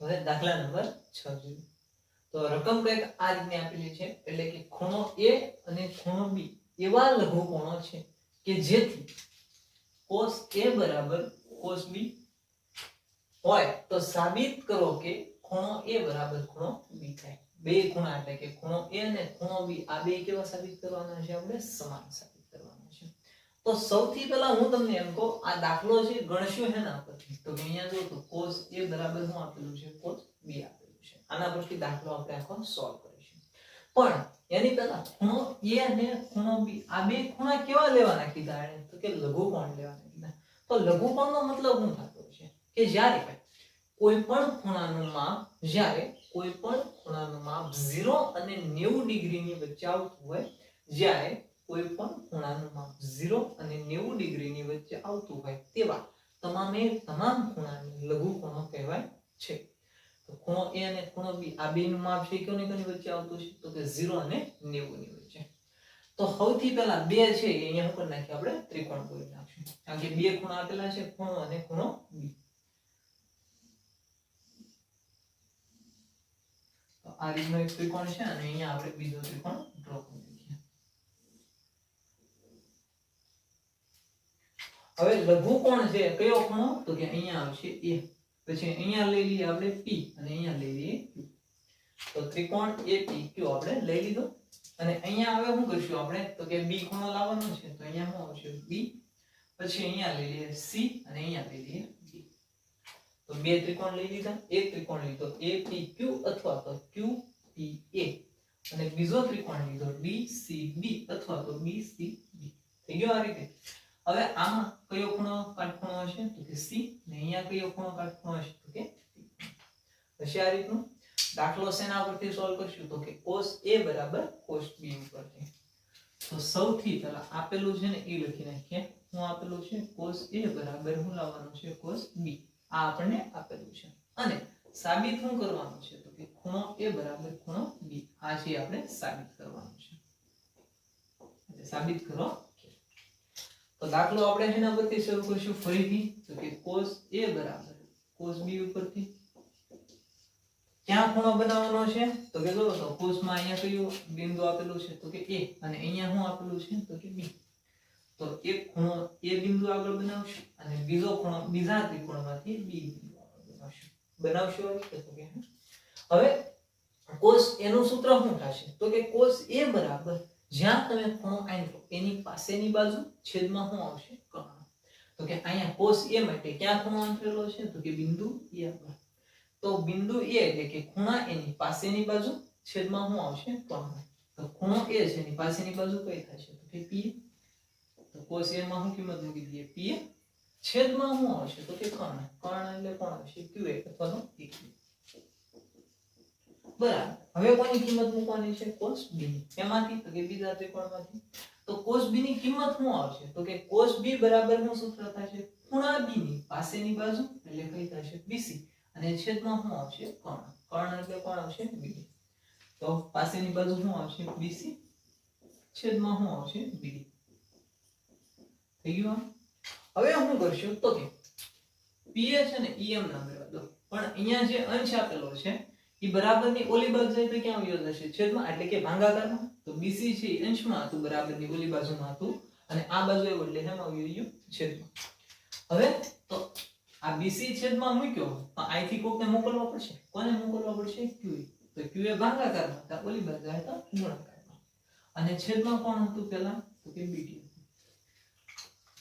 હવે દાખલા નંબર 6 જોઈએ. તો રકમ કંઈક આ રીતની આપેલી છે, એટલે કે ખૂણો A અને ખૂણો B એવા લઘુકોણો છે કે જેથી cos A બરાબર cos B હોય તો સાબિત કરો કે ખૂણો A બરાબર ખૂણો B થાય. બે ખૂણા એટલે કે ખૂણો A અને ખૂણો B આ બે કેવા સાબિત કરવાના છે? આપણે સમાન સાબિત કરવાના છે. તો સૌથી પહેલા હું તમને એમ કહું, આ દાખલો છે ગણશું હેના પરથી. તો અહીંયા જો તો cos A બરાબર શું આપેલું છે? cos B આપેલું છે. આના પરથી દાખલો આપણે આખો સોલ્વ કરીશું. પણ એની પહેલા ખૂણો A અને ખૂણો B આ બે ખૂણા કેવા લેવાના કીધા એને? તો કે લઘુકોણ લેવાના કીધા. તો લઘુકોણનો મતલબ શું થતો છે? કે જ્યારે કોઈ પણ ખૂણાનું માપ 0 અને 90 ડિગ્રીની વચ્ચે આવતું હોય, જ્યારે કોઈ પણ ખૂણાનું માપ 0 અને 90 ડિગ્રીની વચ્ચે આવતું હોય તેવા તમામ ખૂણાને લઘુકોણો કહેવાય છે. તો ખૂણો A અને ખૂણો B આ બેનું માપ છે કોની વચ્ચે આવતું છે? તો કે 0 અને 90 ની વચ્ચે. તો સૌથી પહેલા બે છે અહીંયા શું કરી નાખીએ? આપણે ત્રિકોણ દોરી નાખશું. કારણ કે બે ખૂણા આપેલા છે, ખૂણો અને ખૂણો B. તો આ રીતનો એક ત્રિકોણ છે અને અહીંયા આપણે બીજો ત્રિકોણ ડ્રો કરી દઈએ. હવે લઘુકોણ છે કયો ખૂણો? તો કે અહીંયા આવશે A, પછી અહીંયા લઈ લઈએ આપણે P અને અહીંયા લઈ લઈએ Q. તો ત્રિકોણ APQ આપણે લઈ લીધો. અને અહીંયા હવે શું કરશું આપણે? તો કે B ખૂણો લાવવાનો છે, તો અહીંયા શું આવશે? B. પછી અહીંયા લઈ લઈએ C અને અહીંયા લઈ લઈએ B. તો બે ત્રિકોણ લઈ લીધા. એક ત્રિકોણ લીધો APQ અથવા તો QPA અને બીજો ત્રિકોણ લીધો DCB અથવા તો BCB. થઈ ગયો આ રીતે. હવે આમાં કયો ખૂણો કાટખૂણો હશે? તો કે C. અને અહીંયા કયો ખૂણો કાટખૂણો હશે? તો કે હશે આ રીતનું. દાખલો શેના પરથી સોલ્વ કરશું? તો કે cos A બરાબર cos B ઉપરથી. તો સૌથી પહેલા આપેલું છે ને એ લખી નાખીએ. શું આપેલું છે? cos A બરાબર શું લાવવાનું છે? cos B. આ આપણને આપેલું છે. અને સાબિત શું કરવાનું છે? તો કે ખૂણો A બરાબર ખૂણો B. આ છે આપણે સાબિત કરવાનું છે. એટલે સાબિત કરો. તો દાખલો આપણે એના પરથી શરૂ કરીશું ફરીથી. તો કે cos A બરાબર cos B ઉપરથી. ક્યાં ખૂણો બનાવવાનો છે? તો કે જો તો cos માં અહીંયા કયું બિંદુ આપેલું છે? તો કે A. અને અહીંયા શું આપેલું છે? તો કે B. તો એક ખૂણો A બિંદુ આગળ બનાવશું અને બીજો ખૂણો બીજા ત્રિકોણમાંથી B બિંદુ આગળ બનાવશું. તો કે હવે cos A નું સૂત્ર શું થશે? તો કે cos A બરાબર જ્યાં તમે ખૂણો આંધ્રો એની પાસેની બાજુ છેદમાં શું આવશે? કર્ણ. તો કે અહીંયા cos A માટે ક્યાં ખૂણો આંધરેલો છે? તો કે બિંદુ A પર. તો બિંદુ A એટલે કે ખૂણા એની પાસેની બાજુ છેદમાં શું આવશે? કર્ણ. તો ખૂણો A છે એની પાસેની બાજુ કઈ થશે? તો કે P. તો cos A માં શું કિંમત મૂકી દઈએ? P. છેદમાં શું આવશે? તો કે કર્ણ. કર્ણ એટલે કોણ આવશે? Q અથવા તો PQ. બરાબર. હવે કોની કિંમત મૂકવાની છે? cos B ની. એમાંથી તો કે બીજા ત્રિકોણમાંથી. તો cos B ની કિંમત શું આવશે? તો કે cos B બરાબર શું સૂત્ર થશે? ખૂણા B ની પાસેની બાજુ એટલે કઈ થશે? BC. અને છેદમાં શું આવશે? કર્ણ. કર્ણ એટલે કોણ આવશે? B. તો પાસેની બાજુ શું આવશે? BC. છેદમાં શું આવશે? B. થઈ ગયું? હવે શું કરશું? તો કે PA છે ને EM ના મેળવા દો. પણ અહીંયા જે અંશ આપેલો છે એ બરાબરની ઓલી બાજુ જાય તો ક્યાં આવ્યો જશે? છેદમાં એટલે કે ભાગાકારમાં. તો BC છે એ અંશમાં હતું, બરાબરની ઓલી બાજુમાં હતું અને આ બાજુ આવ્યું એટલે હેમાં આવી ગયું? છેદમાં. હવે તો આ BC છેદમાં મૂક્યો તો અહીંથી કોકને મોકલવો પડશે. કોને મોકલવો પડશે? Q. તો Q એ ભાગાકારમાં હતા, ઓલી બાજુ જાય તો ગુણાકારમાં. અને છેદમાં કોણ હતું પહેલા? તો કે BT.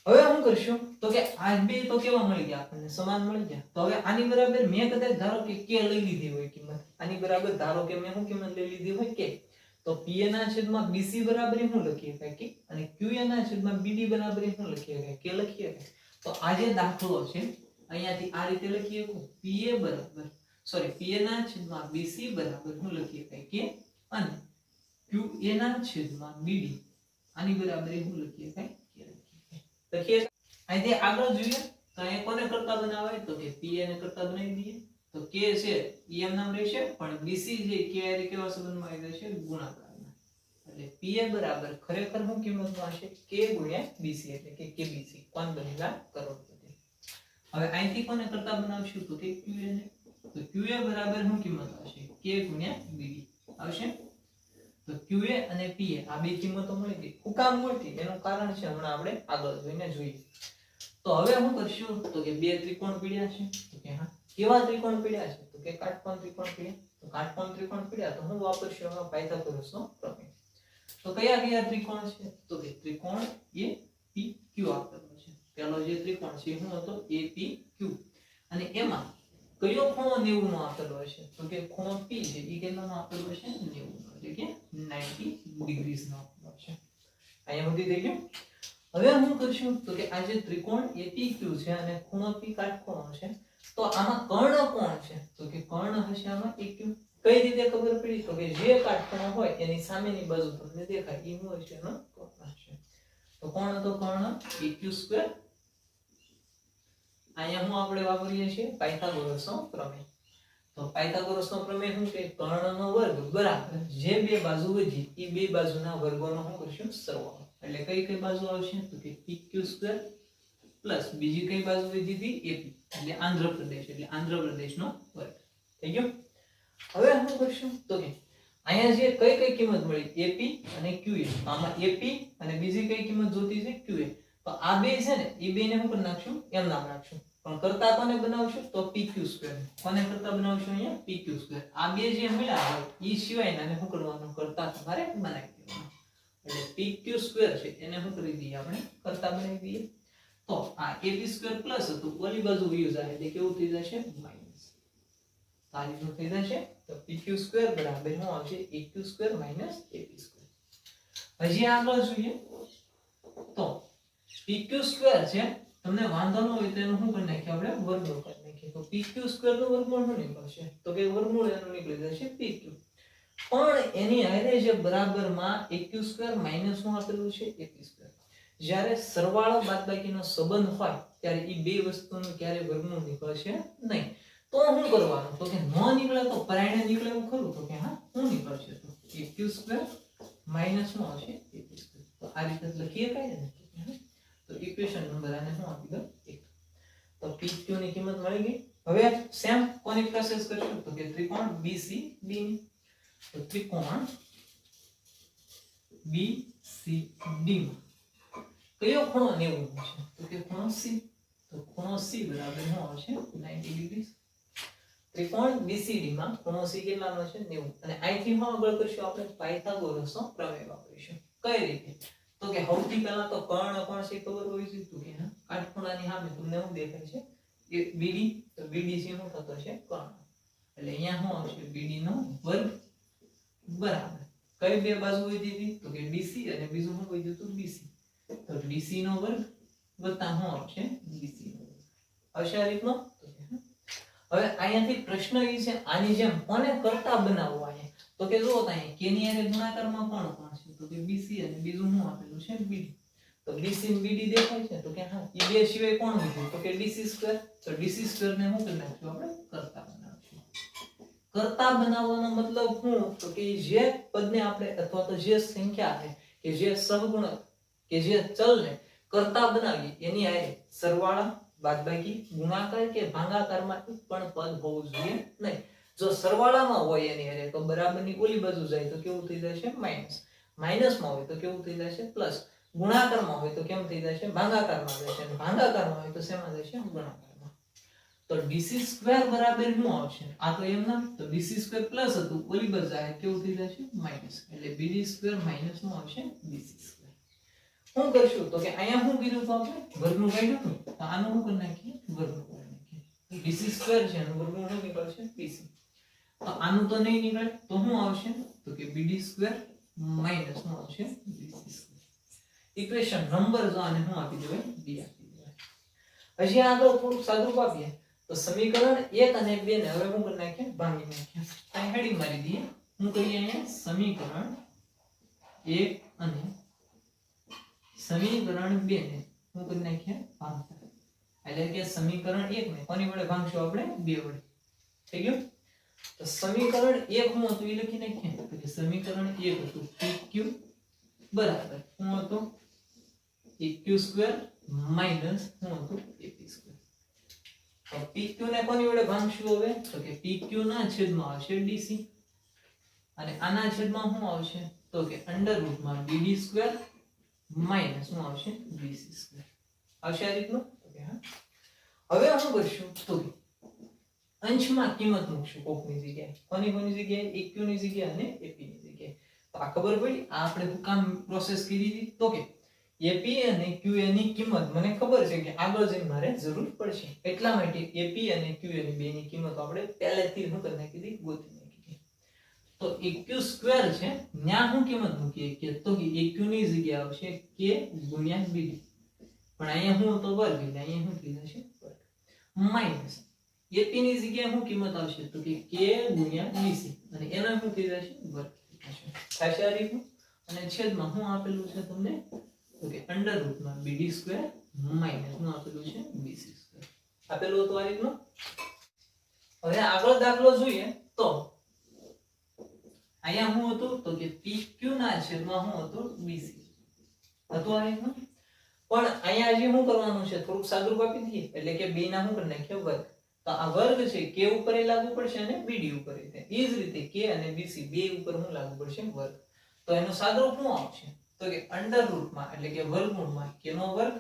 હવે શું કરશું? તો કે આ બે તો કેવા મળી ગયા? આપણને સમાન મળી ગયા. તો હવે આની બરાબર મેં કદાચ ધારો કે k લઈ લીધી હોય કિંમત. આની બરાબર ધારો કે મેં શું કિંમત લઈ લીધી હોય? k. તો PA ના છેદમાં BC બરાબર શું લખીએ કે k અને QA ના છેદમાં BD બરાબર શું લખીએ કે k લખીએ કે. તો આ જે દાખલો છે અહીંયાથી આ રીતે લખીએ કે PA ના છેદમાં BC બરાબર શું લખીએ કે k અને QA ના છેદમાં BD આની બરાબર શું લખીએ કે લખીએ. અહીંથી આગળ જોઈએ તો અહીં કોને કરતા બનાવાય? તો કે PA ને કરતા બનાવી દઈએ. તો k છે EM નામ રહેશે પણ BC છે k આરી કેવા સંબંધમાં આવી જશે? ગુણાકારમાં. એટલે PA બરાબર ખરેખર શું કિંમતમાં હશે? k ગુણ્યા BC એટલે કે KBC. કોણ બનેલા? કરોડપતિ. હવે અહીંથી કોને કરતા બનાવશું? તો કે QA ને. તો QA બરાબર શું કિંમત આવશે K ગુણ્યા BD આવશે તો QA અને PA આ બે કિંમતો મળી ગઈ શું કામ મળતી એનું કારણ છે હમણાં આપણે આગળ જોઈને જોઈએ તો હવે શું કરશું તો કે બે ત્રિકોણ પીડ્યા છે તો કે હા કેવા ત્રિકોણ પીડ્યા છે તો કે કાટકોણ ત્રિકોણ પીડ્યા તો કાટકોણ ત્રિકોણ પીડ્યા તો હું વાપરશું હવે પાયથાગોરસનો પ્રમેય તો કયા કયા ત્રિકોણ છે તો કે ત્રિકોણ APQ આપેલો છે પહેલો જે ત્રિકોણ છે શું હતો APQ અને એમાં કયો ખૂણો 90 નો આપેલો છે તો કે ખૂણો P છે એ કેટલાનો આપેલો છે 90 નો એટલે કે 90 ડિગ્રીઝ નો આપેલો છે અહીંયા સુધી થઈ ગયું હવે હું કરશું તો કે આ જે ત્રિકોણ APQ છે અને ખૂણો P કાટખૂણો છે તો આમાં કર્ણ કોણ છે તો કે કર્ણ હશે આમાં AQ કઈ રીતે ખબર પડી તો કે જે કાટખૂણો હોય એની સામેની બાજુ તમને દેખાય એ હોય છે એનો કર્ણ છે તો કોણ હતો કર્ણ AQ². અહીંયા હું આપણે વાપરીએ છીએ પાયથાગોરસનો પ્રમેય તો પાયથાગોરસનો પ્રમેય શું કે કર્ણનો વર્ગ બરાબર જે બે બાજુ વધી એ બે બાજુના વર્ગોનો શું કરશું સરવાળો એટલે કઈ કઈ બાજુ આવશે તો કે PQ² પ્લસ બીજી કઈ બાજુ વધી હતી AP એટલે આંધ્રપ્રદેશનો વર્ગ થઈ ગયો હવે શું કરશું તો કે અહીંયા જે કઈ કઈ કિંમત મળી AP અને QA આમાં AP અને બીજી કઈ કિંમત જોતી છે QA તો આ બે છે ને એ બેને હું કરી નાખશું એમ નામ રાખશું પણ કરતા કોને બનાવશું તો PQ² કોને કરતા બનાવશું અહીંયા PQ² આ બે જે મળ્યા હોય ઈ સિવાયના ને શું કરવાનું કરતા તમારે બનાવી દેવાનું એટલે PQ² છે એને શું કરી દઈએ આપણે કરતા બનાવી દઈએ તો આ AP² પ્લસ હતું ઓલી બાજુ વયું જાય એટલે કેવું થઈ જશે માઈનસ આ રીતનું થઈ જશે તો PQ² બરાબર શું આવશે AQ² AP². હજી આગળ જોઈએ તો PQ² છે તમને વાંધો ન હોય તો એનું શું કરી નાખીએ આપણે વર્ગમૂળ કરી નાખીએ તો PQ² નું વર્ગમૂળ શું નીકળશે તો કે વર્ગમૂળ એનું નીકળી જશે PQ પણ એની હારે જે બરાબરમાં AQ² માઈનસ શું આપેલું છે AP². જ્યારે સરવાળો બાદબાકીનો સંબંધ હોય ત્યારે એ બે વસ્તુનું ક્યારે વર્ગમૂળ નીકળશે નહીં તો શું કરવાનું તો કે ન નીકળે તો પરાયણે નીકળે એવું ખરું તો કે હા શું નીકળશે તો AQ² માઈનસ શું આવશે AP². તો આ રીતે લખીએ કઈ ને તો ઇક્વેશન નંબર આને શું આપી દો 1 તો PQ ની કિંમત મળી ગઈ હવે સેમ કોની પ્રોસેસ કરશું તો કે ત્રિકોણ BCD ની તો ત્રિકોણ BCD માં કયો ખૂણો 90 નો છે તો કે ખૂણો C તો ખૂણો C બરાબર શું આવશે 90 ડિગ્રી ત્રિકોણ BCD માં ખૂણો C કેટલાનો છે 90 અને અહીંથી હું આગળ કરશું આપણે પાયથાગોરસનો પ્રમેય વાપરીશું કઈ રીતે તો કે સૌથી પહેલા તો કર્ણ કોણ છે ખબર હોવી જોઈએ તો કે હા કાટખૂણાની સામે તમને શું દેખાય છે એ BD તો BD છે શું થતો છે કર્ણ એટલે અહીંયા શું આવશે BD નો વર્ગ બરાબર કઈ બે બાજુ વધી હતી તો કે DC અને બીજું શું વધ્યું હતું BC તો DC નો વર્ગ વત્તા શું આવશે BC નો વર્ગ આવશે આ રીતનો તો કે હવે અહીંયાથી પ્રશ્ન એ છે આની જેમ કોને કરતા બનાવવો અહીંયા તો કે જો અહીંયા k ની હારે ગુણાકારમાં કોણ કોણ છે તો કે BC અને બીજું શું આપેલું છે BD તો BC અને BD દેખાય છે તો કે હા એ બે સિવાય કોણ બીજું તો કે DC² તો DC² ને શું કરી નાખશું આપણે કરતા બનાવશું કરતા બનાવવાનો મતલબ શું તો કે જે પદને આપણે અથવા તો જે સંખ્યા છે કે જે સહગુણક કે જે ચલને કરતા બનાવીએ એની હારે સરવાળા બાદબાકી ગુણાકાર કે ભાગાકારમાં એક પણ પદ હોવું જોઈએ નહીં જો સરવાળામાં હોય એની હારે તો બરાબરની ઓલી બાજુ જાય તો કેવું થઈ જશે માઈનસ માઈનસમાં હોય તો કેવું થઈ જશે પ્લસ ગુણાકારમાં હોય તો કેમ થઈ જશે ભાગાકારમાં જશે અને ભાગાકારમાં હોય તો શેમાં જશે ગુણાકારમાં તો DC² બરાબર શું આવશે આ તો એમ ના તો DC² પ્લસ હતું ઓલી બાજુ જાય કેવું થઈ જશે માઈનસ એટલે BD² માઈનસ શું આવશે BC² શું કરશું તો કે અહીંયા શું કીધું તો આપણે વર્ગમૂળ કાઢ્યું હતું તો આનું શું કરી નાખીએ વર્ગમૂળ કરી નાખીએ DC² છે એનું વર્ગમૂળ શું નીકળશે BC તો આનું તો નહીં નીકળે તો શું આવશે તો કે BD² માઈનસ શું આવશે BC² ઇક્વેશન નંબર જો આને શું આપી દેવાય B આપી દેવાય હજી આગળ થોડું સાદું આપીએ તો સમીકરણ 1 અને 2 ને હવે શું કરી નાખીએ ભાંગી નાખીએ અહીં હેડિંગ મારી દઈએ હું કરીએ અહીંયા સમીકરણ 1 અને સમીકરણ 2 ને શું કરી નાખીએ ભાંગતા એટલે કે સમીકરણ 1 ને કોની વડે ભાંગશું આપણે 2 વડે થઈ ગયું તો સમીકરણ 1 શું હતું એ લખી નાખીએ તો કે સમીકરણ 1 હતું PQ બરાબર શું હતું AQ² માઈનસ શું હતું AP². તો PQ ને કોની વડે ભાંગશું હવે તો કે PQ ના છેદમાં આવશે DC અને આના છેદમાં શું આવશે તો કે √ માં BD સ્ક્વેર માઈનસ શું આવશે BC સ્ક્વેર આવશે આ રીતનું તો કે હા હવે શું કરશું તો કે અંશમાં કિંમત મૂકશું કોકની જગ્યાએ કોની જગ્યાએ AQ ની જગ્યાએ અને AP ની જગ્યાએ તો આ ખબર પડી આ આપણે શું કામ પ્રોસેસ કરી હતી તો કે AP અને QA ની કિંમત મને ખબર છે કે આગળ જઈને મારે જરૂર પડશે એટલા માટે AP અને QA ની બેની કિંમત આપણે પહેલેથી શું કરી નાખી હતી ગોતી નાખી હતી તો AQ સ્ક્વેર છે ન્યા શું કિંમત મૂકીએ કે તો કે AQ ની જગ્યાએ આવશે K ગુણ્યા BD પણ અહીંયા શું તો વર્ગ એટલે અહીંયા શું થઈ જશે વર્ગ માઈનસ AP ની જગ્યાએ શું કિંમત આવશે તો કે K ગુણ્યા BC અને એનો શું થઈ જશે વર્ગ થશે થશે આ રીતનું અને છેદમાં શું આપેલું છે તમને તો કે √ માં BD સ્ક્વેર માઈનસ શું આપેલું છે BC સ્ક્વેર આપેલું હતું આ રીતનું હવે આગળ દાખલો જોઈએ તો અહીંયા શું હતું તો કે PQ ના છેદમાં શું હતું BC હતું આ રીતનું પણ અહીંયા હજી શું કરવાનું છે થોડુંક સાદુરૂપ આપી દઈએ એટલે કે બે ના શું કરી નાખ્યો વર્ગ તો આ વર્ગ છે K ઉપર લાગુ પડશે અને BD ઉપર એ જ રીતે K અને BC બે ઉપર શું લાગુ પડશે વર્ગ તો એનું સાદુરૂપ શું આવશે તો કે √ માં એટલે કે વર્ગમૂળમાં K નો વર્ગ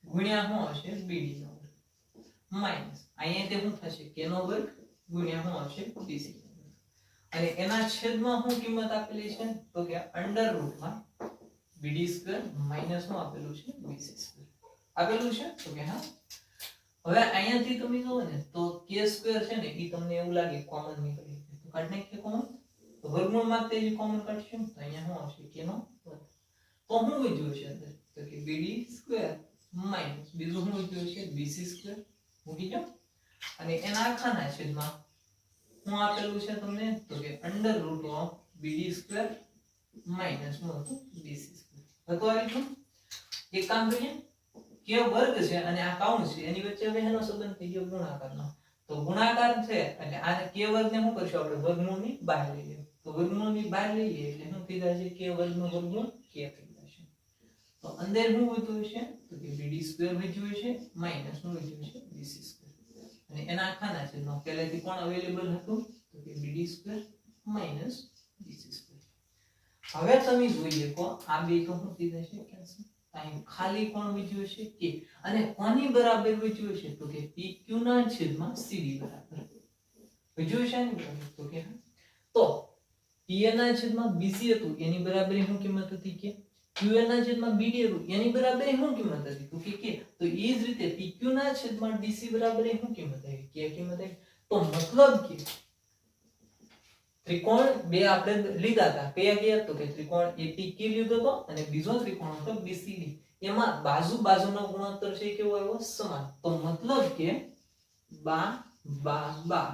ગુણ્યા શું આવશે BD નો વર્ગ માઈનસ અહીંયા તે શું થશે K નો વર્ગ ગુણ્યા શું આવશે BC નો વર્ગ અને એના છેદમાં શું કિંમત આપેલી છે તો કે √ માં BD સ્ક્વેર માઈનસ શું આપેલું છે BC સ્ક્વેર આપેલું છે તો કે હા હવે અહીંયાથી તમે જુઓ ને તો K સ્ક્વેર છે ને એ તમને એવું લાગે કોમન નીકળી તો કાઢી નાખીએ કોમન તો વર્ગમૂળમાં તે જે કોમન કાઢશું તો અહીંયા શું આવશે K નો વર્ગ તો શું વધ્યું છે અંદર તો કે BD સ્ક્વેર માઈનસ બીજું શું વધ્યું છે BC સ્ક્વેર મૂકી દો અને એના આખાના છેદમાં શું આપેલું છે તમને તો કે √ BD સ્ક્વેર માઈનસ શું હતું BC સ્ક્વેર હતો આ રીતનું એક કામ કરીએ K વર્ગ છે અને આ કાઉન્ટ છે એની વચ્ચે હવે એનો સંબંધ થઈ ગયો ગુણાકારનો તો ગુણાકાર છે એટલે આ K વર્ગને શું કરશું આપણે વર્ગમૂળની બહાર લઈ લઈએ તો વર્ગમૂળની બહાર લઈ લઈએ એટલે શું થઈ જશે K વર્ગનું વર્ગમૂળ K થઈ જશે તો અંદર શું વધ્યું છે તો કે BD સ્ક્વેર વધ્યું છે માઈનસ શું વધ્યું છે BC સ્ક્વેર અને એના આખાના છેદમાં પહેલેથી કોણ અવેલેબલ હતું તો કે BD square minus BC square હવે તમે જોઈએ કો આ બે તો શું થઈ જશે કેન્સલ અહીં ખાલી કોણ વધ્યું છે K અને કોની બરાબર વધ્યું છે તો કે PQ ના છેદમાં CD બરાબર વધ્યું છે ને તો કે તો PA ના છેદમાં BC હતું એની બરાબર શું કિંમત હતી કે QA ના છેદમાં BD હતું એની બરાબર શું કિંમત હતી તો કે K તો એ જ રીતે PQ ના છેદમાં DC બરાબર શું કિંમત આવી K કિંમત આવી તો મતલબ કે ત્રિકોણ બે આપણે લીધા હતા કયા તો કે ત્રિકોણ APQ લીધો હતો અને બીજો ત્રિકોણ હતો BCD એમાં બાજુનો ગુણોત્તર છે કેવો આવ્યો સમાન તો મતલબ કે બા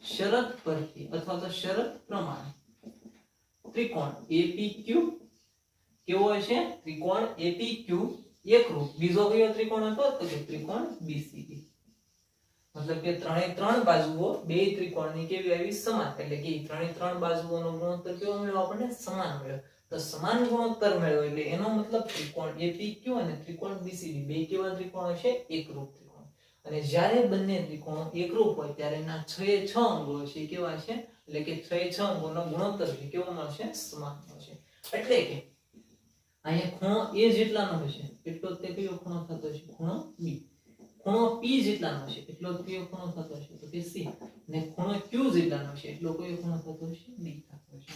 શરત પરથી અથવા તો શરત પ્રમાણે ત્રિકોણ APQ કેવો હશે ત્રિકોણ APQ એકરૂપ બીજો કયો ત્રિકોણ હતો તો કે ત્રિકોણ BCD मतलब કે ત્રણ બાજુઓ બે ત્રિકોણની કેવી આવી સમાન એટલે કે ત્રણ બાજુઓનો ગુણોત્તર કેવો મળ્યો આપણને સમાન મળ્યો તો સમાન ગુણોત્તર મળ્યો એટલે એનો મતલબ ત્રિકોણ APQ અને ત્રિકોણ BCD બે કેવા ત્રિકોણ છે એકરૂપ ત્રિકોણ અને જ્યારે બંને ત્રિકોણો એકરૂપ હોય ત્યારે એના 6 એ 6 અંગો છે કેવા છે એટલે કે 6 એ 6 અંગોનો ગુણોત્તર છે કેવો મળશે સમાન મળશે એટલે કે અહીંયા ખૂણો A જેટલાનો હશે એટલો તે કયો ખૂણો થતો છે ખૂણો B ખૂણો P જેટલાનો છે એટલો કયો ખૂણો થતો હશે તો કે C અને ખૂણો Q જેટલાનો છે એટલો કયો ખૂણો થતો હશે D થતો હશે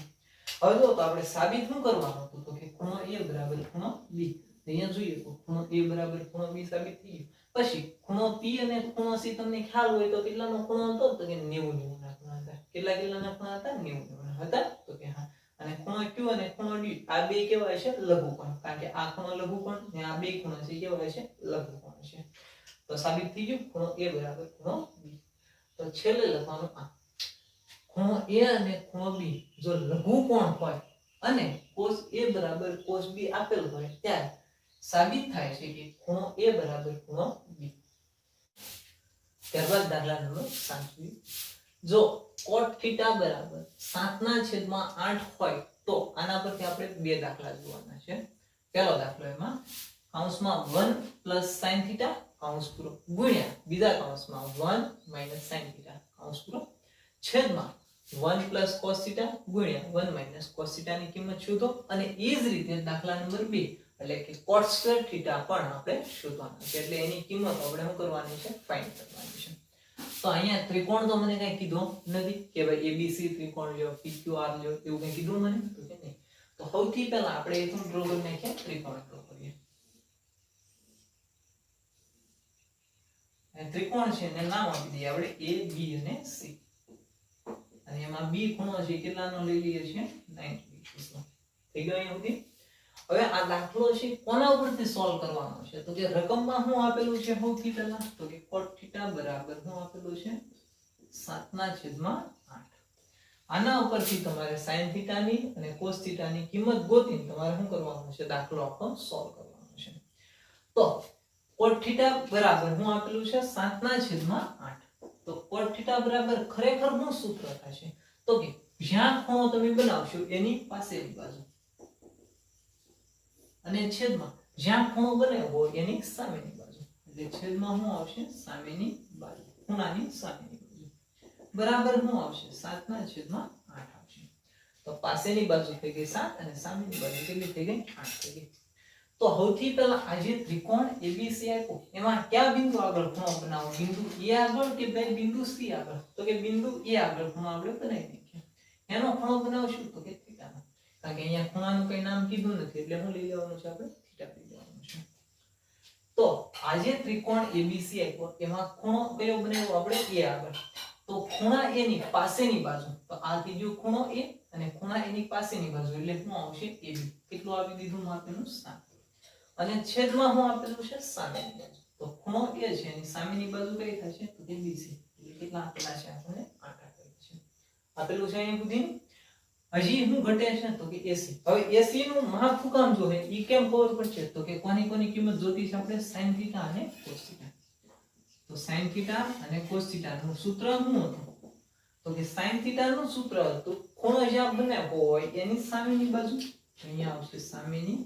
હવે જો તો આપણે સાબિત શું કરવાનું હતું તો કે ખૂણો A બરાબર ખૂણો B અહીંયા જોઈએ તો ખૂણો A બરાબર ખૂણો B સાબિત થઈ ગયું પછી ખૂણો P અને ખૂણો C તમને ખ્યાલ હોય તો કેટલાનો ખૂણો હતો તો કે 90 ના ખૂણા હતા કેટલાના ખૂણા હતા 90 ના હતા તો કે હા અને ખૂણો Q અને ખૂણો D આ બે કેવા છે લઘુકોણ કારણ કે આ ખૂણો લઘુકોણ અને આ બે ખૂણા છે કેવા છે લઘુકોણ છે તો સાબિત થઈ ગયું ખૂણો A બરાબર ખૂણો B તો છેલ્લે લખવાનું આ ખૂણો A અને ખૂણો B જો લઘુકોણ હોય અને cos A બરાબર cos B આપેલ હોય ત્યારે સાબિત થાય છે કે ખૂણો A બરાબર ખૂણો B ત્યારબાદ દાખલા નંબર 7 જો cot θ બરાબર 7/8 હોય તો આના પરથી આપણે બે દાખલા જોવાના છે પહેલો દાખલો એમાં કૌંસમાં 1 + sin θ કૌંસ પૂરો ગુણ્યા બીજા કૌંસમાં 1 માઈનસ sin થીટા કૌંસ પૂરો છેદમાં 1 પ્લસ cos થીટા ગુણ્યા 1 માઈનસ cos થીટા ની કિંમત શોધો અને એ જ રીતે દાખલા નંબર 2 એટલે કે cot સ્ક્વેર થીટા પણ આપણે શોધવાના છે એટલે એની કિંમત આપણે શું કરવાની છે ફાઇન્ડ કરવાની છે તો અહીંયા ત્રિકોણ તો મને કઈ કીધું નથી કે ભાઈ ABC ત્રિકોણ લ્યો PQR લ્યો એવું કઈ કીધું મને તો કે નહીં તો સૌથી પહેલા આપણે એ ડ્રો કરી નાખીએ ત્રિકોણ ડ્રો કરીએ આ ત્રિકોણ છે એને નામ આપી દઈએ આપણે A B અને C અને એમાં B ખૂણો છે કેટલાનો લઈ લઈએ છીએ 90 ડિગ્રીનો થઈ ગયો અહીંયા સુધી હવે આ દાખલો છે કોના ઉપરથી સોલ્વ કરવાનો છે તો કે રકમમાં શું આપેલું છે સૌથી પહેલા તો કે cot થીટા બરાબર શું આપેલું છે 7/8 આના ઉપરથી તમારે sin થીટા ની અને cos થીટા ની કિંમત ગોતીને તમારે શું કરવાનું છે દાખલો આખો સોલ્વ કરવાનો છે તો cot થીટા બરાબર શું આપેલું છે 7/8 તો cot થીટા બરાબર ખરેખર શું સૂત્ર થશે તો કે જ્યાં ખૂણો તમે બનાવશો એની પાસેની બાજુ અને છેદમાં જ્યાં ખૂણો બનાવ્યો હોય એની સામેની બાજુ એટલે છેદમાં શું આવશે સામેની બાજુ ખૂણાની સામેની બાજુ બરાબર શું આવશે 7/8 આવશે તો પાસેની બાજુ થઈ ગઈ 7 અને સામેની બાજુ કેટલી થઈ ગઈ 8 થઈ ગઈ તો સૌથી પહેલા આ જે ત્રિકોણ ABC આપ્યો એમાં કયા બિંદુ આગળ ખૂણો બનાવો બિંદુ A આગળ કે ભાઈ બિંદુ C આગળ તો કે બિંદુ A આગળ ખૂણો આપણે બનાવી નાખીએ એનો ખૂણો બનાવશું તો કે થીટાનો કારણ કે અહીંયા ખૂણાનું કઈ નામ કીધું નથી એટલે હું લઈ લેવાનું છે આપણે થીટા લઈ લેવાનું છે તો આ જે ત્રિકોણ ABC આપ્યો એમાં ખૂણો કયો બનાવ્યો આપણે A આગળ તો ખૂણા A ની પાસેની બાજુ તો આ થઈ ગયો ખૂણો A અને ખૂણા A ની પાસેની બાજુ એટલે શું આવશે AB કેટલું આપી દીધું માપેલું 7 અને છેદમાં શું આપેલું છે સામેની બાજુ તો ખૂણો A છે એની સામેની બાજુ કઈ થશે તો કે BC એટલે કેટલા આપેલા છે આપણને 8 આપેલું છે આપેલું છે અહીંયા સુધી હજી શું ઘટે છે તો કે AC હવે AC નું માપ શું કામ જોવે ઈ કેમ ખબર પડશે તો કે કોની કોની કિંમત જોતી છે આપણે sin થીટા અને cos થીટા તો sin થીટા અને cos થીટા નું સૂત્ર શું હતું તો કે sin થીટા નું સૂત્ર હતું ખૂણો જ્યાં બનાવ્યો હોય એની સામેની બાજુ અહીંયા આવશે સામેની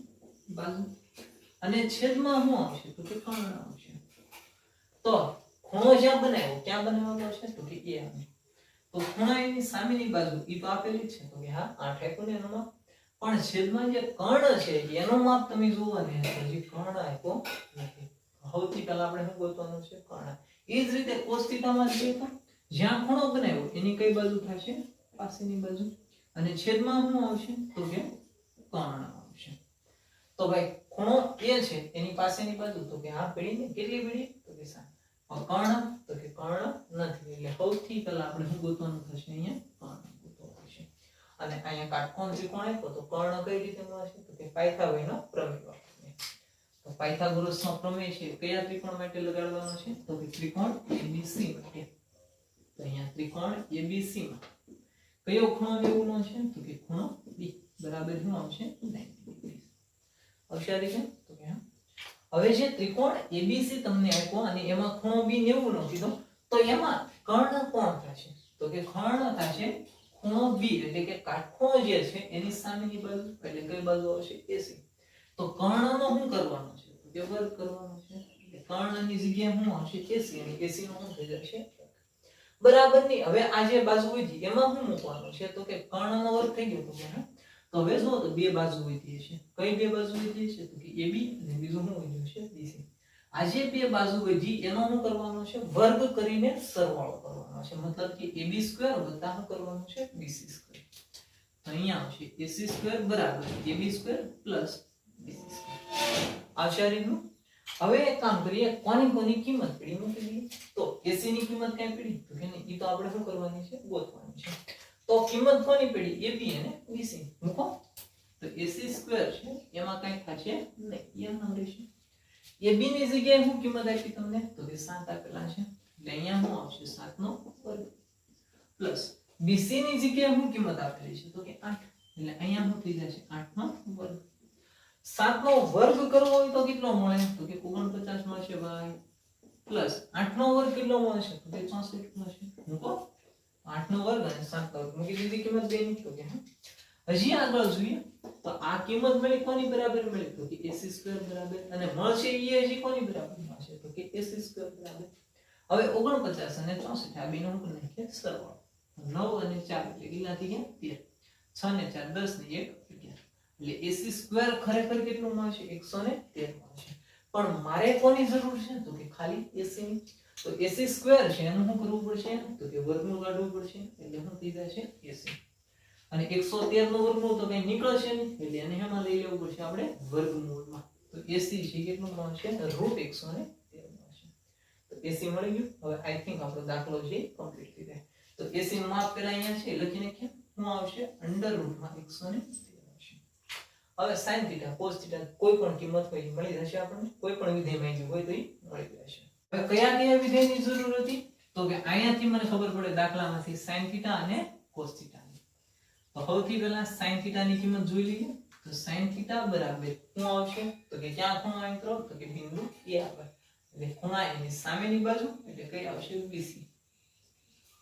બાજુ અને છેદમાં શું આવશે તો કે કર્ણ આવશે તો ખૂણો જ્યાં બનાવ્યો ક્યાં બનાવવાનો છે તો કે A આવે તો ખૂણા એની સામેની બાજુ ઈ તો આપેલી છે તો કે હા 8 આપ્યું ને એનો માપ પણ છેદમાં જે કર્ણ છે એનો માપ તમે જોવો ને હજી કર્ણ આપ્યો નથી સૌથી પહેલા આપણે શું ગોતવાનું છે કર્ણ એ જ રીતે cos થીટામાં જોઈએ તો જ્યાં ખૂણો બનાવ્યો એની કઈ બાજુ થશે પાસેની બાજુ અને છેદમાં શું આવશે તો કે કર્ણ આવશે તો ભાઈ ખૂણો A છે એની પાસેની બાજુ તો કે આ પેઢી ને કેટલી પેઢી તો કે 7 કર્ણ તો કે કર્ણ નથી એટલે સૌથી પહેલા આપણે શું ગોતવાનું થશે અહીંયા કર્ણ ગોતવાનું છે અને અહીંયા કાટકોણ ત્રિકોણ આપ્યો તો કર્ણ કઈ રીતે મળશે તો કે પાયથાગોરસનો પ્રમેય વાપરીને તો પાયથાગોરસનો પ્રમેય છે કયા ત્રિકોણ માટે લગાડવાનો છે તો કે ત્રિકોણ ABC માટે તો અહીંયા ત્રિકોણ ABC માં કયો ખૂણો લેવાનો છે તો કે ખૂણો B બરાબર શું આવશે 90 ડિગ્રી આવશે આ રીતે તો કે હવે જે ત્રિકોણ ABC તમને આપ્યો અને એમાં ખૂણો B 90 નો કીધો તો એમાં કર્ણ કોણ થશે તો કે કર્ણ થશે ખૂણો B એટલે કે કાટખૂણો જે છે એની સામેની બાજુ એટલે કઈ બાજુ આવશે AC તો કર્ણનો શું કરવાનો છે તો કે વર્ગ કરવાનો છે એટલે કર્ણની જગ્યાએ શું આવશે AC અને AC નો શું થઈ જશે બરાબર ની હવે આ જે બાજુ વધી એમાં શું મૂકવાનું છે તો કે કર્ણનો વર્ગ થઈ ગયો તો કે તો હવે જો તો બે બાજુ વધી છે કઈ બે બાજુ વધી છે તો કે AB અને બીજું શું વધ્યું છે BC આ જે બે બાજુ વધી એનો શું કરવાનો છે વર્ગ કરીને સરવાળો કરવાનો છે મતલબ કે AB² વત્તા શું કરવાનું છે BC² તો અહીંયા આવશે AC² બરાબર AB² BC² આવશે આ રીતનું હવે એક કામ કરીએ કોની કોની કિંમત પડી મૂકી દઈએ તો AC ની કિંમત કઈ પડી તો કે નહીં ઈ તો આપણે શું કરવાની છે ગોતવાની છે તો કિંમત કોની પડી AB અને BC મૂકો તો AC² છે એમાં કઈ થશે નહીં એમ નામ રહેશે AB ની જગ્યાએ શું કિંમત આપી તમને તો કે 7 આપેલા છે એટલે અહીંયા શું આવશે 7 નો વર્ગ પ્લસ BC ની જગ્યાએ શું કિંમત આપેલી છે તો કે 8 એટલે અહીંયા શું થઈ જશે 8 નો વર્ગ 7 નો વર્ગ કરવો હોય તો કેટલો મળે તો કે 49 મળશે ભાઈ પ્લસ 8 નો વર્ગ કેટલો મળશે તો કે 64 મળશે મૂકો 8 નો વર્ગ અને 7 નો વર્ગ મૂકી દીધી કિંમત બે ની તો કે હજી આગળ જોઈએ તો આ કિંમત મળી કોની બરાબર મળી તો કે ac² બરાબર અને મળશે એ હજી કોની બરાબર મળશે તો કે ac² બરાબર હવે 49 અને 64 આ બેનો ઉપર નાખીએ સરવાળો 9 અને 4 એટલે કેટલાથી ગયા 13 6 ને 4 10 ને 1 11 એટલે ac² ખરેખર કેટલું મળશે 113 મળશે પણ મારે કોની જરૂર છે તો કે ખાલી ac ની તો ac² છે એનું શું કરવું પડશે તો કે વર્ગમૂળ કાઢવું પડશે એટલે શું થઈ જશે ac અને 113 નો વર્ગમૂળ તો કઈ નીકળશે નહીં એટલે એને હેમાં લઈ લેવું પડશે આપણે વર્ગમૂળમાં તો ac છે કેટલું મળશે √113 મળશે તો ac મળી ગયું હવે આઈ થિંક આપણો દાખલો છે કમ્પ્લીટ થઈ જાય તો ac નું માપ પેલા અહીંયા છે લખી નાખીએ શું આવશે √113 આવશે હવે sin θ cos θ કોઈ પણ કિંમત હોય મળી જશે આપણને કોઈ પણ વિધેય માંગ્યું હોય તો એ મળી જશે હવે કયા કયા વિધેયની જરૂર હતી તો કે અહીંયાથી મને ખબર પડે દાખલામાંથી sin θ અને cos θ તો સૌથી પહેલા sin θ ની કિંમત જોઈ લઈએ તો sin θ બરાબર શું આવશે તો કે ક્યાં ખૂણો મિત્રો તો કે બિંદુ A આગળ એટલે ખૂણા એની સામેની બાજુ એટલે કઈ આવશે BC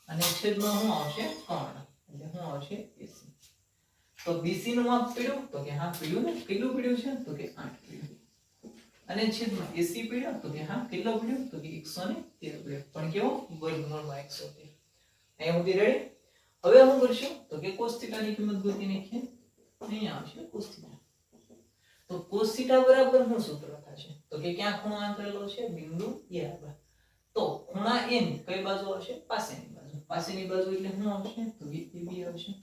અને છેદમાં શું આવશે કર્ણ એટલે શું આવશે AC તો BC નું માપ પડ્યું તો કે હા પડ્યું ને કેટલું પડ્યું છે તો કે 8 પડ્યું અને છેદમાં AC પડ્યો તો કે હા કેટલો પડ્યો તો કે 113 પડ્યો પણ કેવો વર્ગમૂળમાં 113 અહીંયા સુધી રેડી હવે શું કરશું તો કે cos θ ની કિંમત ગોતી નાખીએ અહીંયા આવશે cos θ તો cos θ બરાબર શું સૂત્ર થશે તો કે ક્યાં ખૂણો આંતરેલો છે બિંદુ A આગળ તો ખૂણા A ની કઈ બાજુ આવશે પાસેની બાજુ એટલે શું આવશે તો કે AB આવશે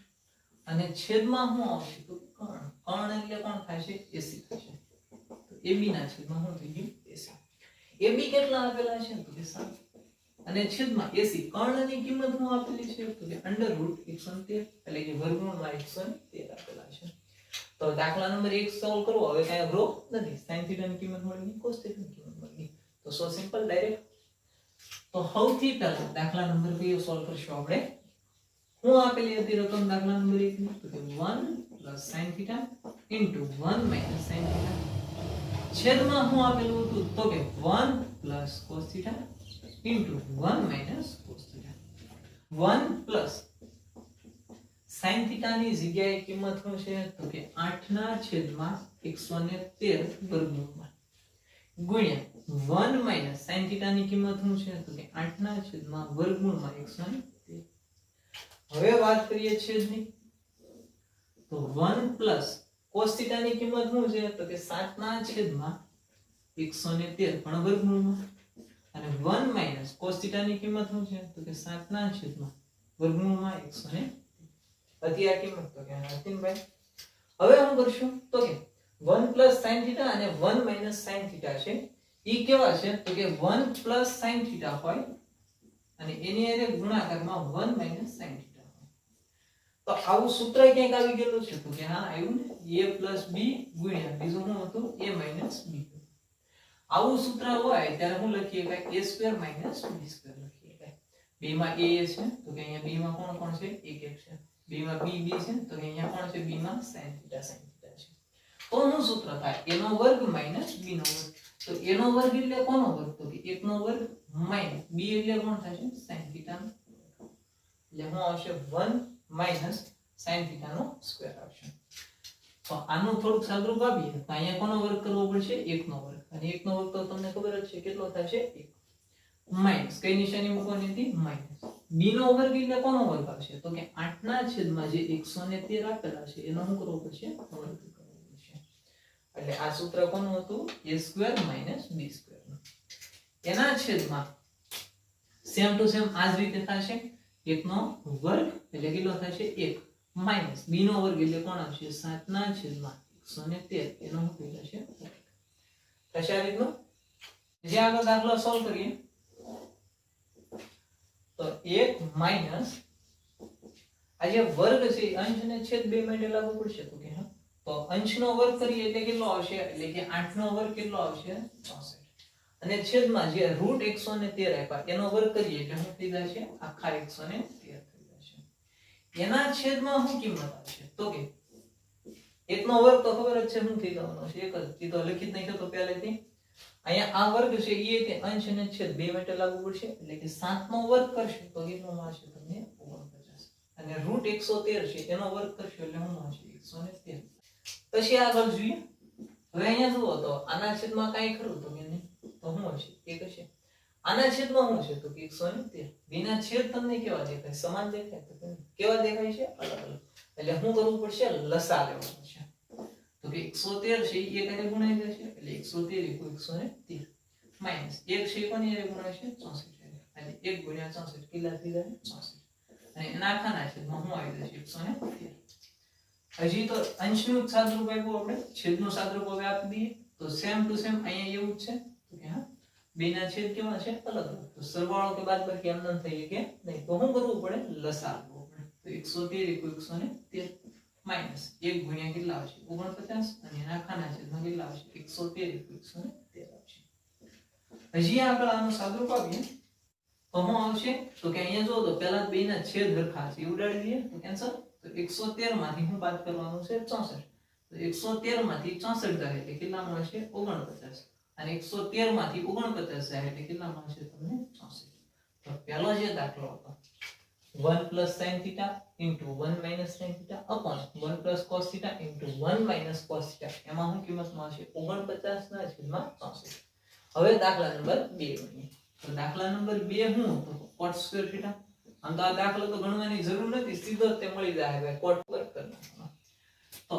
અને છેદમાં શું આવશે તો કર્ણ એટલે કોણ થશે AC થશે તો AB ના છેદમાં શું થઈ ગયું AC AB કેટલા આપેલા છે તો કે 7 અને છેદમાં AC કર્ણની કિંમત શું આપેલી છે તો કે √113 એટલે કે વર્ગમૂળમાં 113 આપેલા છે તો દાખલા નંબર 1 સોલ્વ કરો હવે કાંઈ અઘરો નથી sin θ ની કિંમત મળી ગઈ cos θ ની કિંમત મળી ગઈ તો સો સિમ્પલ ડાયરેક્ટ તો સૌથી પહેલા દાખલા નંબર 2 સોલ્વ કરશું આપણે શું આપેલી હતી રકમ દાખલા નંબર 1 ની તો કે 1 sin θ 1 sin θ છેદમાં શું આપેલું હતું તો કે 1 cos θ 1 cos θ 1 sin θ ની જગ્યાએ કિંમત શું છે તો કે 8 ના છેદમાં 113 વર્ગમૂળમાં ગુણ્યા 1 sin θ ની કિંમત શું છે તો કે 8 ના છેદમાં વર્ગમૂળમાં 113 હવે વાત કરીએ છેદની તો 1 cos θ ની કિંમત શું છે તો કે 7 ના છેદમાં 113 પણ વર્ગમૂળમાં અને 1 cos θ ની કિંમત શું છે તો કે 7 ના છેદમાં વર્ગમૂળમાં 113 હતી આ કિંમત તો કે ભાઈ હવે શું કરશું તો કે 1 sin θ અને 1 sin θ છે ઈ કેવા છે તો કે 1 sin θ હોય અને એની હારે ગુણાકારમાં 1 sin θ હોય તો આવું સૂત્ર ક્યાંક આવી ગયેલું છે તો કે હા આવ્યું ને a b ગુણ્યા બીજું શું હતું a b આવું સૂત્ર હોય ત્યારે હું લખીએ કે a² - b² લખીએ કે b માં a છે તો કે અહીંયા b માં કોણ છે 1 છે b માં b છે તો કે અહીંયા કોણ છે b માં sin θ છે તો શું સૂત્ર થાય a નો વર્ગ માઈનસ b નો વર્ગ તો a નો વર્ગ એટલે કોનો વર્ગ તો કે 1 નો વર્ગ માઈનસ b એટલે કોણ થશે sin θ નો એટલે શું આવશે 1 sin θ નો સ્ક્વેર આવશે તો આનું થોડુંક સાદુરૂપ આપીએ તો અહીંયા કોનો વર્ગ કરવો પડશે 1 નો વર્ગ અને 1 નો વર્ગ તો તમને ખબર જ છે કેટલો થશે 1 માઈનસ કઈ નિશાની મૂકવાની હતી માઈનસ b નો વર્ગ એટલે કોનો વર્ગ આવશે તો કે 8 ના છેદમાં જે 113 આપેલા છે એનો શું કરવો પડશે વર્ગ કરવો પડશે એટલે આ સૂત્ર કોનું હતું a² - b² એના છેદમાં સેમ ટુ સેમ આ જ રીતે થશે 1 નો વર્ગ એટલે કેટલો થશે 1 માઈનસ b નો વર્ગ એટલે કોણ આવશે 7 ના છેદમાં 113 એનો શું થઈ જશે થશે આ રીતનો જે આગળ દાખલો સોલ્વ કરીએ તો 1 માઈનસ આ જે વર્ગ છે અંશ અને છેદ બે માટે લાગુ પડશે તો કે હા તો અંશનો વર્ગ કરીએ એટલે કેટલો આવશે એટલે કે 8 નો વર્ગ કેટલો આવશે 64 અને છેદમાં જે √113 આપ્યા એનો વર્ગ કરીએ એટલે શું થઈ જશે આખા 113 થઈ જશે એના છેદમાં શું કિંમત આવશે તો કે 1 નો વર્ગ તો ખબર જ છે શું થઈ જવાનો છે એક જ એ તો લખી જ નાખ્યો તો પહેલેથી અહીંયા આ વર્ગ છે એ તે અંશ અને છેદ બે માટે લાગુ પડશે એટલે કે 7 નો વર્ગ કરશો તો કેટલો મળશે તમને 49 અને √113 છે એનો વર્ગ કરશો એટલે શું મળશે પછી આગળ જોઈએ. હવે અહીંયા જુઓ તો આના છેદમાં કાંઈ ખરું તો કે નહીં, તો શું હશે? એક હશે. આના છેદમાં શું છે? તો કે 113. બેના છેદ તમને કેવા દેખાય? સમાન દેખાય? તો કે નહીં. કેવા દેખાય છે? અલગ અલગ. એટલે શું કરવું પડશે? લસા લેવો પડશે. તો કે 113 છે એ કઈ ગુણાઈ જશે, એટલે 113 = 113 માઈનસ 1 છે કોની હારે ગુણાશે? 64. એટલે 1 ગુણ્યા 64 કેટલા થઈ જાય? 64. અને એના આખાના છેદમાં શું આવી જશે? 113. હજી તો અંશનું સાદરૂપ આપ્યું, આપણે છેદનું સાદરૂપ હવે આપી દઈએ. તો સેમ ટુ સેમ અહીંયા એવું જ છે. તો કે હા બેના છેદ કેવા છે? અલગ અલગ. તો સરવાળો કે બાદબાકી એમ ન થઈ કે નહીં, તો શું કરવું પડે? લસા લેવો પડે. તો 113 = 113 માઈનસ 1 ગુણ્યા કેટલા આવશે? 49. અને એના આખાના છેદમાં કેટલા આવશે? 113 = 113 આવશે. હજી આગળ આનું સાદરૂપ આપીએ તો શું આવશે? તો કે અહીંયા જો તો પહેલા બેના છેદ સરખા છે એ ઉડાડી દઈએ તો કેન્સલ. તો 113 માંથી શું બાદ કરવાનું છે? 64. તો 113 માંથી 64 જાય એટલે કેટલા મળશે? 49. અને 113 માંથી 49 જાય એટલે કેટલા મળશે તમને? 64. તો પહેલો જે દાખલો હતો 1 + sin θ * 1 - sin θ upon 1 + cos θ * 1 - cos θ, એમાં શું કિંમત મળશે? 49 ના છેદમાં 64. હવે દાખલા નંબર 2 ગણીએ. તો દાખલા નંબર 2 શું હતો? cot² θ. આમ તો આ દાખલો તો ગણવાની જરૂર નથી, સીધો જ તે મળી જાય ભાઈ, cot વર્ગ કરી નાખવાનો. તો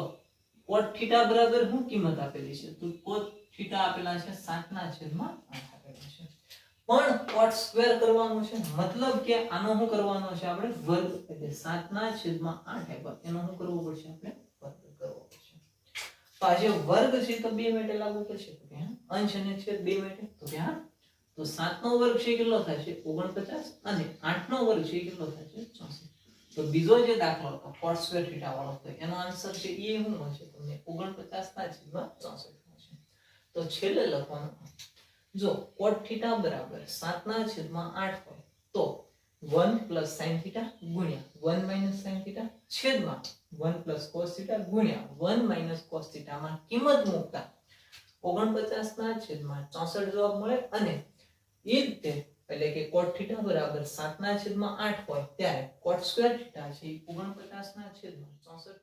cot θ બરાબર શું કિંમત આપેલી છે? તો cot θ આપેલા છે 7 ના છેદમાં 8 આપેલા છે. પણ cot² કરવાનું છે, મતલબ કે આનો શું કરવાનો છે આપણે? વર્ગ. એટલે 7 ના છેદમાં 8 આપ્યા, એનો શું કરવું પડશે? આપણે વર્ગ કરવો પડશે. તો આ જે વર્ગ છે તો બે માટે લાગુ પડશે. તો કે અંશ અને છેદ બે માટે. તો કે તો 7 નો વર્ગ છે કેટલો થશે? 49. અને 8 નો વર્ગ છે કેટલો થશે? 64. તો બીજો જે દાખલો હતો cot² θ વાળો, તો એનો આન્સર છે એ શું હશે? તમને 49 ના છેદમાં 64 હશે. તો છેલ્લે લખવાનું, જો cot θ બરાબર 7 ના છેદમાં 8 હોય તો 1 + sin θ ગુણ્યા 1 - sin θ છેદમાં 1 + cos θ ગુણ્યા 1 - cos θ માં કિંમત મૂકતા 49 ના છેદમાં 64 જવાબ મળે. અને એ રીતે એટલે કે cot θ બરાબર 7 ના છેદમાં 8 હોય ત્યારે cot² θ છે 49 ના છેદમાં 64